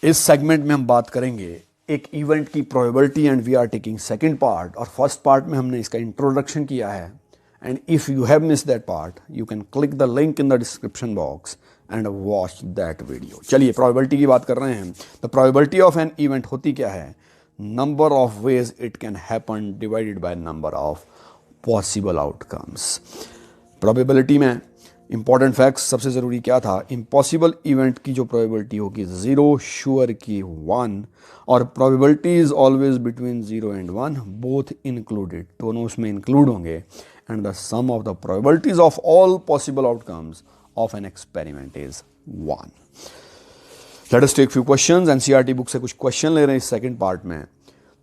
इस सेगमेंट में हम बात करेंगे एक इवेंट की probability and we are taking second part. और फर्स्ट पार्ट में हमने इसका इंट्रोडक्शन किया है। And if you have miss that part you can click the link in the description box and watch that video. चलिए probability की बात कर रहे हैं। The probability of an event होती क्या है? Number of ways it can happen divided by number of possible outcomes. Probability में इंपॉर्टेंट फैक्ट्स सबसे ज़रूरी क्या था? इम्पॉसिबल इवेंट की जो प्रोबेबिलिटी होगी 0, श्योर की 1, और probability is always between 0 and 1, both included, दोनों उसमें इंक्लूड होंगे। And the sum of the probabilities of all possible outcomes of an experiment is 1। Let us take few questions. NCERT book से कुछ question ले रहे हैं इस सेकंड पार्ट में।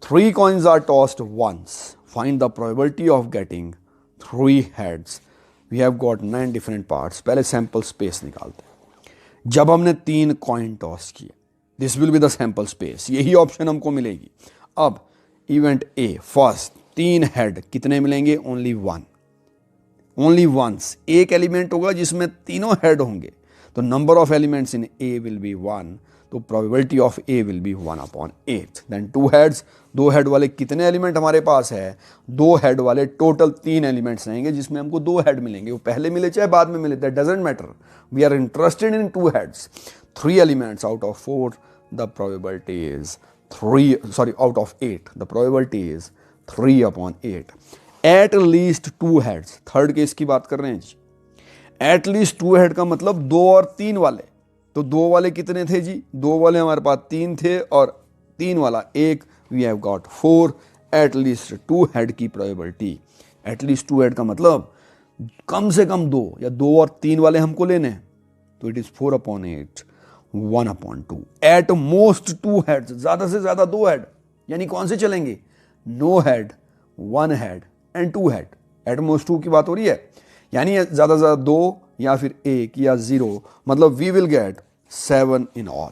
3 coins are tossed once. Find the probability of getting 3 heads. We have got 9 different parts. पहले sample space निकालते हैं। जब हमने 3 कॉइन टॉस किए, this will be the sample space, यही ऑप्शन हमको मिलेगी। अब इवेंट ए फर्स्ट 3 हेड कितने मिलेंगे? Only 1, only once. एक एलिमेंट होगा जिसमें तीनों हेड होंगे, तो number of elements in A will be 1, तो probability of A will be 1/8। Then 2 heads, 2 head वाले कितने एलिमेंट हमारे पास है? 2 हेड वाले टोटल 3 एलिमेंट्स रहेंगे जिसमें हमको 2 हेड मिलेंगे। वो पहले मिले चाहे बाद में मिले, that doesn't matter, we are interested in 2 heads. 3 elements out of 4, the probability is 3, sorry out of 8, the probability is 3/8। At least 2 heads, third case की बात कर रहे हैं जी। एट लीस्ट 2 हेड का मतलब 2 और 3 वाले, तो 2 वाले कितने थे जी? 2 वाले हमारे पास 3 थे और 3 वाला 1, we have got 4। At least 2 head की प्रोबेबिलिटी, एट लीस्ट 2 हेड का मतलब कम से कम 2 या 2 और 3 वाले हमको लेने हैं, तो it is 4/8, 1/2। At most 2 heads, ज्यादा से ज्यादा 2 हेड, यानी कौन से चलेंगे? No head, 1 head and 2 head. At most 2 की बात हो रही है, यानी ज्यादा से ज्यादा 2 या फिर 1 या 0, मतलब we will get 7 in all.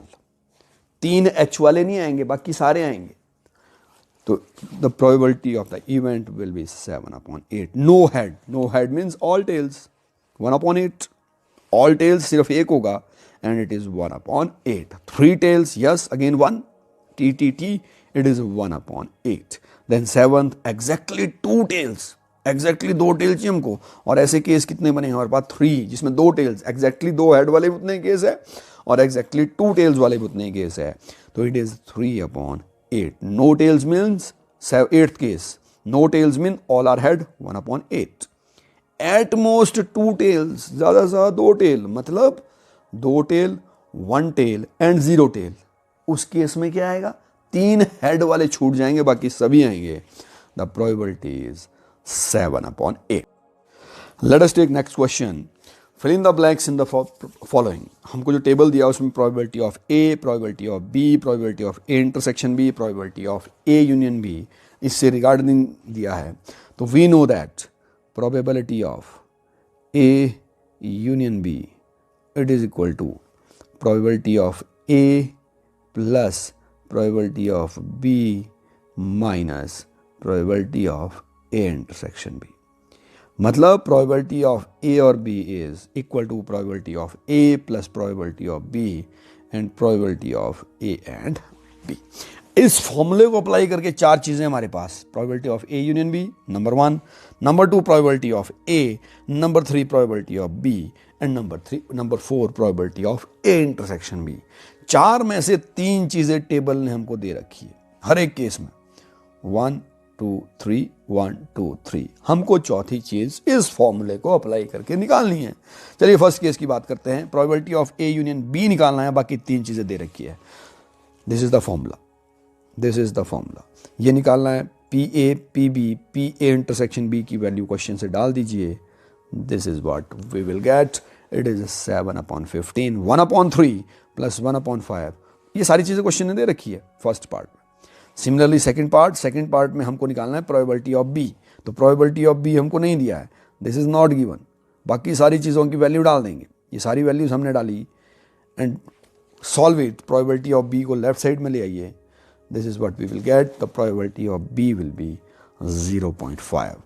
3 H वाले नहीं आएंगे, बाकी सारे आएंगे, तो the probability of the event will be 7/8। No head, no head means all tails, 1/8। All tails सिर्फ 1 होगा and it is 1/8। 3 tails, yes, again 1, T, it is 1/8। Then 7th exactly 2 tails, exactly 2 tail चाहिए हमको। और ऐसे case कितने बने हमारे पास? 3, जिसमें 2 टेल्स, एग्जैक्टली 2 हेड वाले भी उतने केस है और एग्जैक्टली 2 टेल्स वाले भी उतने केस है, तो it is 3/8। No tails means 8th case, no tails mean all are head, 1/8। At most 2 tails, ज्यादा से ज्यादा 2 टेल, मतलब 2 टेल, 1 टेल एंड 0 टेल। उस केस में क्या आएगा? 3 हेड वाले छूट जाएंगे, बाकी सभी आएंगे। The probability is 7/8। Let us take next question. Fill in the blanks in the following. हमको जो टेबल दिया उसमें probability of A, probability of B, probability of A intersection B, probability of A union B, इससे regarding दिया है। तो we know that probability of A union B it is equal to probability of A plus probability of B minus probability of A intersection B। मतलब probability of A और B is equal to probability of A plus probability of B and probability of A and B। इस फॉर्मूले को apply करके 4 चीजें हमारे पास, probability of A union B number 1, number 2 probability of A, number 3 probability of B and number 4 probability of A intersection B। 4 में से 3 चीजें table ने हमको दे रखी है हर एक केस में, 1 2 3 1 2 3। हमको चौथी चीज इस फॉर्मूले को अप्लाई करके निकालनी है। चलिए फर्स्ट केस की बात करते हैं। Probability of A union B निकालना है, बाकी 3 चीजें दे रखी है। This is the formula, this is the formula. ये निकालना है P A P B, P A intersection B की वैल्यू क्वेश्चन से डाल दीजिए। This is what we will get, it is 7/15, 1/3 plus 1/5। ये सारी चीजें क्वेश्चन ने दे रखी है फर्स्ट पार्ट में। सिमिलरली सेकंड पार्ट में हमको निकालना है प्रोबेबिलिटी ऑफ बी। तो प्रोबेबिलिटी ऑफ बी हमको नहीं दिया है, दिस इज नॉट गिवन। बाकी सारी चीज़ों की वैल्यू डाल देंगे, ये सारी वैल्यूज हमने डाली and solve it. Probability of B को लेफ्ट साइड में ले आइए, this is what we will get, the probability of B will be 0.5।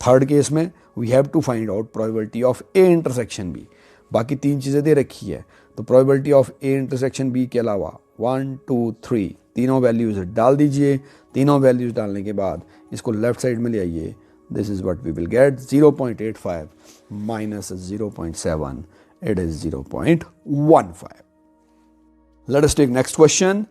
Third case में we have to find out probability of A intersection B. बाकी 3 चीज़ें दे रखी है, तो probability of A intersection B के अलावा 1 2 3 तीनों वैल्यूज डाल दीजिए। तीनों वैल्यूज डालने के बाद इसको लेफ्ट साइड में ले आइए। This is what we will get 0.85 minus 0.7, it is 0.15. Let us take next question.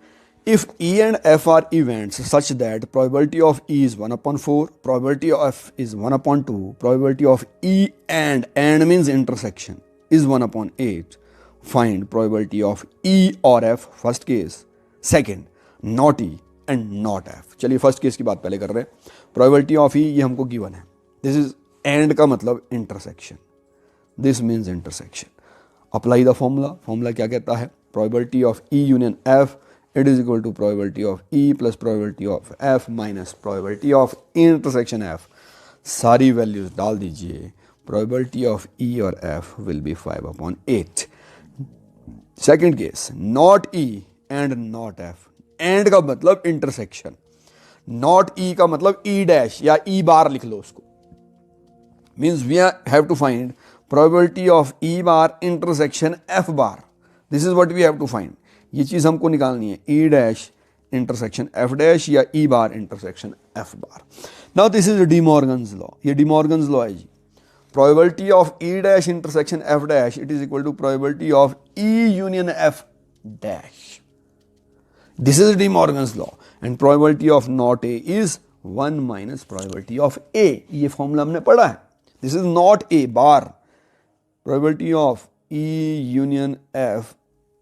If E and F are events such that probability of E is 1 upon 4, probability of F is 1 upon 2, probability of E and means intersection is 1 upon 8, find probability of E or F, first case. Second, not E and not F. चलिए first case की बात पहले कर रहे हैं। probability of E ये हमको given है। दिस इज एंड का मतलब intersection, this means intersection. Apply the formula. Formula क्या कहता है? probability of E union F, it is equal to probability of E plus probability of F minus probability of intersection F. सारी values डाल दीजिए। probability of E और F will be 5 upon 8. Second case, not E and not F. And का मतलब intersection, not E का मतलब E dash या E bar लिख लो उसको। Means we have to find probability of E bar intersection F bar. This is what we have to find. ये चीज हमको निकालनी है, E dash intersection F dash या E bar intersection F bar. Now this is De Morgan's law. ये De Morgan's law है जी। probability of E dash intersection F dash, it is equal to probability of E union F dash. This is De Morgan's law, and probability of not A is 1 minus probability of A. ये formula हमने पढ़ा है। This is not A bar, probability of E union F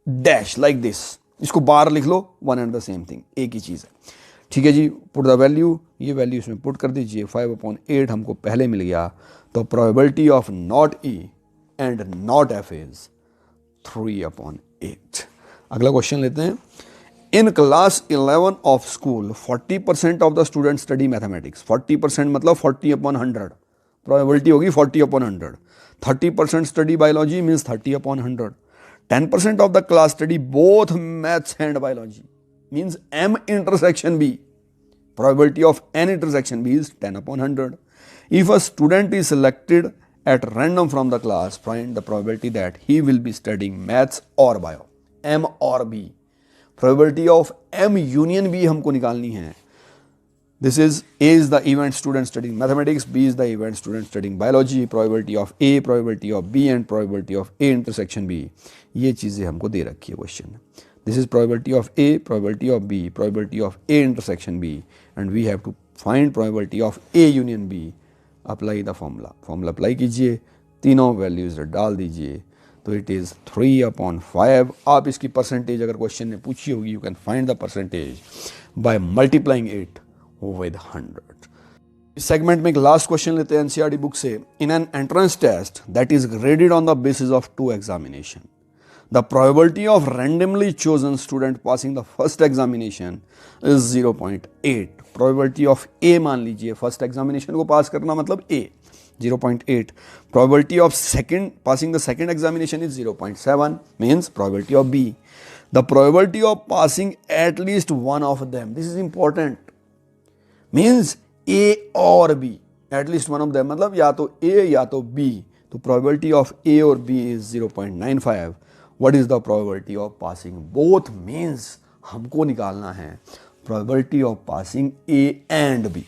dash like this. इसको बार लिख लो, one and the same thing, एक ही चीज़ है। ठीक है जी, पुट द वैल्यू, ये वैल्यू इसमें पुट कर दीजिए। 5 upon 8 हमको पहले मिल गया, तो probability of not E and not F is 3 upon 8. अगला क्वेश्चन लेते हैं। In class 11 of school 40% of the student study mathematics. 40% मतलब 40 upon 100, प्रोबेबिलिटी होगी 40 upon 100। 30% study biology means 30 upon 100। 10% of the class study both maths and biology means M intersection B. Probability of N intersection B is 10 upon 100. If a student is selected at random from the class, find the probability that he will be studying maths or bio. M or B. Probability of M union B हमको निकालनी है। This is A is the event student studying mathematics, B is the event student studying biology, probability of A, probability of B and probability of A intersection B. ये चीज़ें हमको दे रखी है question में। This is probability of A, probability of B, probability of A intersection B, and we have to find probability of A union B. Apply the formula. Formula apply कीजिए, तीनों values डाल दीजिए, तो it is 3 upon 5. आप इसकी percentage अगर question ने पूछी होगी, you can find the percentage by multiplying it with 100. इस सेगमेंट में एक लास्ट क्वेश्चन लेते हैं एनसीईआरटी बुक से। In an entrance test that is graded on the basis of 2 examination, the probability of randomly chosen student passing the first examination is 0.8. probability of A मान लीजिए, first examination को पास करना मतलब A, 0.8. probability of second passing the second examination is 0.7, means probability of B. The probability of passing at least one of them, this is important, means A or B, at least one of them मतलब या तो A या तो B, तो probability of A और B is 0.95. What is the probability of passing both means हमको निकालना है probability of passing A and B,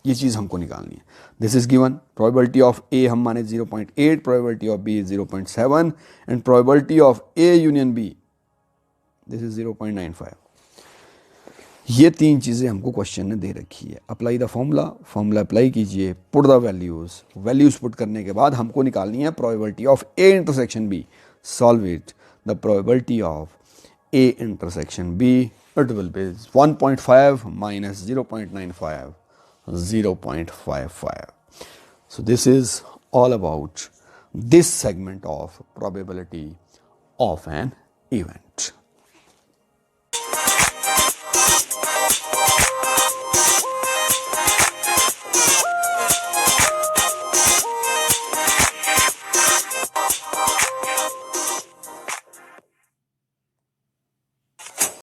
ये चीज़ हमको निकालनी है। This is given, probability of A हम माने 0.8, probability of B is 0.7 and probability of A union B this is 0.95. ये तीन चीज़ें हमको क्वेश्चन ने दे रखी है। Apply the formula, formula apply कीजिए, put the values, values put करने के बाद हमको निकालनी है probability of A intersection B. Solve it. The probability of A intersection B, it will be 1.5 minus 0.95, 0.55. So this is all about this segment of probability of an event.